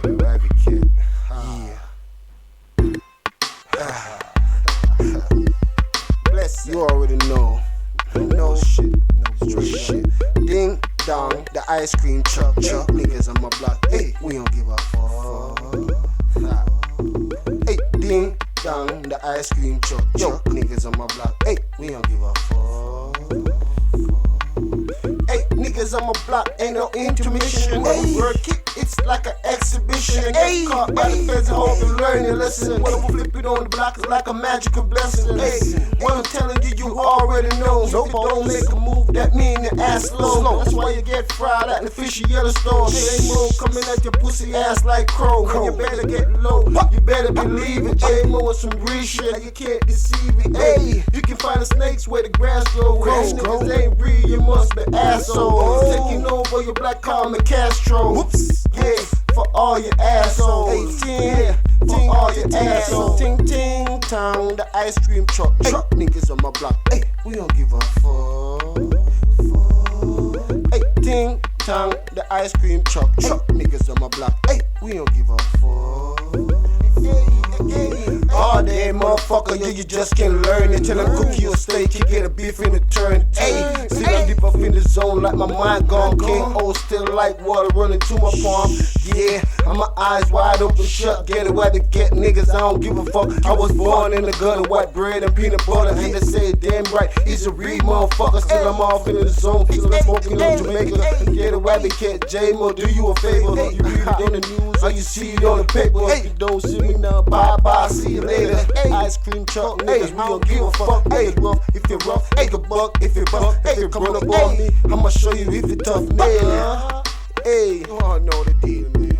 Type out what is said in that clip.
Rabbit Kid. Bless you already know. No shit, no straight shit. Ding dong, the ice cream truck. Niggas on my block. Hey, we don't give a fuck. Hey, ding dong, the ice cream truck. Niggas on my block. Hey, we don't give a fuck. Hey, niggas on my block, ain't no intermission. Hey, work it, it's like an exhibition. Hey, caught by the feds, I hope you learn your lesson. When I'm flipping on the block, it's like a magical blessing. Hey, what I'm telling you, you already know. If you don't make a move, that mean your ass slow. That's why you get fried at the fishy Yellowstone. J-Mo coming at your pussy ass like crow. You better get low, you better believe it. J-Mo is some real shit, you can't deceive it. Hey, you can find the snakes where the grass grows. Niggas ain't real, you must be assholes. Taking over your black Carmen Castro. Whoops, yeah, for all your assholes. 18, for all your assholes. Ting ting tong, the ice cream truck. Niggas on my block. Hey, we don't give a fuck. Hey, ting tong, the ice cream truck. Niggas on my block. Hey, we don't give a fuck. All day, motherfucker, you just can't learn it. Tell them cook you a steak, you get a beef in the turn. Hey, see I'm deep up in the zone like my mind gone. King O still like water running to my palm. Yeah, I'm my eyes wide open shut. Get it where to get niggas, I don't give a fuck. I was born in the gutter, white bread and peanut butter. And they say it damn right, he's a real motherfucker. Still I'm off in the zone, still I'm smoking on Jamaica. Get it where to get J-Mo, do you a favor? You read it on the news or you see it on the paper. If you don't see me now, bye bye, see you later. Ice cream truck, niggas, we don't give a fuck. Hey, rough if you're rough, take a buck if you're buff. If you run up on me, I'ma show you if you're tough, nigga. Hey, you all know the deal, man.